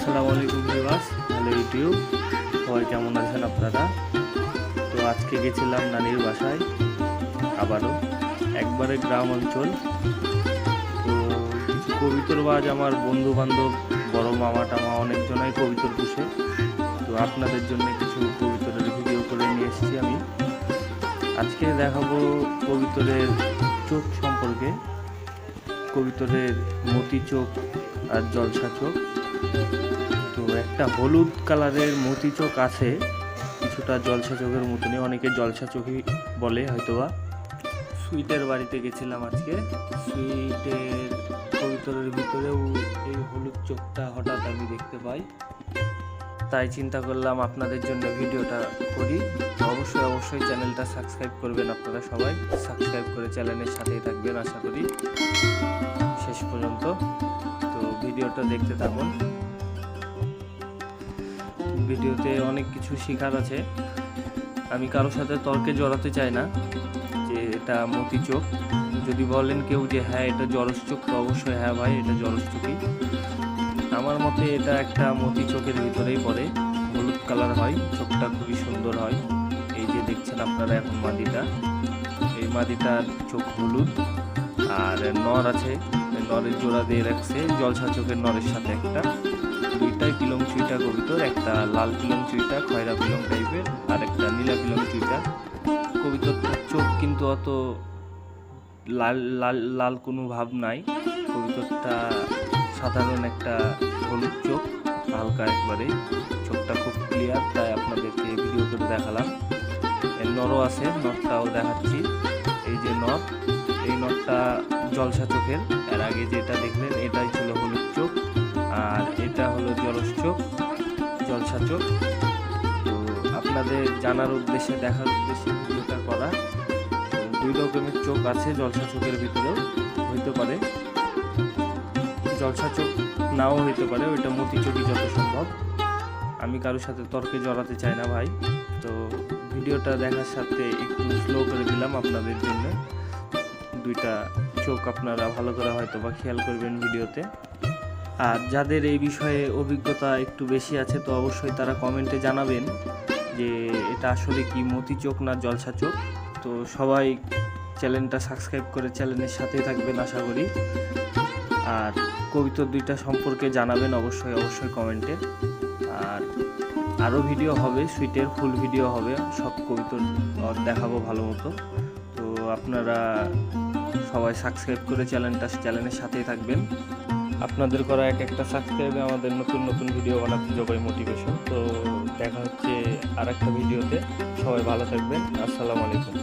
আসসালামু আলাইকুম viewers, hello YouTube, সবাই কেমন আছেন আপনারা? তো আজকে গেছিলাম নানির বাসায়, আবারও একবারে গ্রাম অঞ্চল। তো কিছু কবিতর বাজ আমার বন্ধু বান্ধব, বড় মামা টামা অনেকজনাই কবিতর পুষে। তো আপনাদের জন্য কিছু কবিতরের ভিডিও করে নিয়ে এসেছি আমি। আজকে দেখাবো কবিতরের চোখ সম্পর্কে, কবিতরের মতি চোখ আর জলসা চোখ। তো একটা হলুদ কালারের মতি চোখ আছে, কিছুটা জলসা চোখের মতনই, অনেকে জলসা চোখই বলে হয়তোবা। সুইটের বাড়িতে গেছিলাম আজকে। সুইটের কবিতরের ভিতরেও এই হলুদ চোখটা হঠাৎ আমি দেখতে পাই, তাই চিন্তা করলাম আপনাদের জন্য ভিডিওটা করি। অবশ্যই চ্যানেলটা সাবস্ক্রাইব করবেন, আপনারা সবাই সাবস্ক্রাইব করে চ্যানেলের সাথেই থাকবেন আশা করি শেষ পর্যন্ত। তো ভিডিওটা দেখতে থাকুন। ভিডিওতে অনেক কিছু শেখার আছে। আমি কারোর সাথে তর্কে জড়াতে চাই না যে এটা মতি চোখ। যদি বলেন কেউ যে হ্যাঁ এটা জলস চোখ, তো অবশ্যই হ্যাঁ ভাই এটা জলস চোখই। আমার মতে এটা একটা মতি চোখের ভিতরেই পড়ে, হলুদ কালার হয়, চোখটা খুবই সুন্দর হয়। এই যে দেখছেন আপনারা এখন মাদিটা, এই মাদিটার চোখ হলুদ, আর নর আছে, নরের জোড়া দিয়ে রাখছে জলসা চোখের নরের সাথে একটা। দুইটাই পিলং চুইটা কবিতর, একটা লাল পিলং চুইটা খয়রা পিলং টাইপের, আর একটা নীলা পিলং চুইটা কবিতরটার চোখ কিন্তু অত লাল লাল লাল কোনো ভাব নাই। কবিতরটা সাধারণ একটা হলুদ চোখ, হালকা একবারে, চোখটা খুব ক্লিয়ার, তাই আপনাদেরকে ভিডিও করে দেখালাম। এর নরও আছে, নরটাও দেখাচ্ছি। এই যে নর, এই নরটা জলসা চোখের। এর আগে যেটা দেখলেন এটাই ছিল হলুদ চোখ, আর এটা হলো জলস চোখ, জলসা চোখ। তো আপনাদের জানার উদ্দেশ্যে, দেখার উদ্দেশ্যে ভিডিওটা করা। দুই রকমের চোখ আছে জলসা চোখের ভিতরেও, হইতে পারে জলসা চোখ নাও হইতে পারে, ওইটা মতি চোখই যত সম্ভব। আমি কারোর সাথে তর্কে জড়াতে চাই না ভাই। তো ভিডিওটা দেখার সাথে একটু স্লো করে দিলাম আপনাদের জন্য। দুইটা চোখ আপনারা ভালো করে হয়তো বা খেয়াল করবেন ভিডিওতে। আর যাদের এই বিষয়ে অভিজ্ঞতা একটু বেশি আছে, তো অবশ্যই তারা কমেন্টে জানাবেন যে এটা আসলে কি মতি চোখ না জলসা চোখ। তো সবাই চ্যানেলটা সাবস্ক্রাইব করে চ্যানেলের সাথেই থাকবেন আশা করি। আর কবিতর দুইটা সম্পর্কে জানাবেন অবশ্যই কমেন্টে। আর আরও ভিডিও হবে, সুইটের ফুল ভিডিও হবে, সব কবিতর দেখাবো ভালো মতো। তো আপনারা সবাই সাবস্ক্রাইব করে চ্যানেলের সাথেই থাকবেন। আপনাদের করা একটা সাবস্ক্রাইবে আমাদের নতুন ভিডিও বানাতে যোগায় মোটিভেশন। তো দেখা হচ্ছে আর একটা ভিডিওতে। সবাই ভালো থাকবেন। আসসালামু আলাইকুম।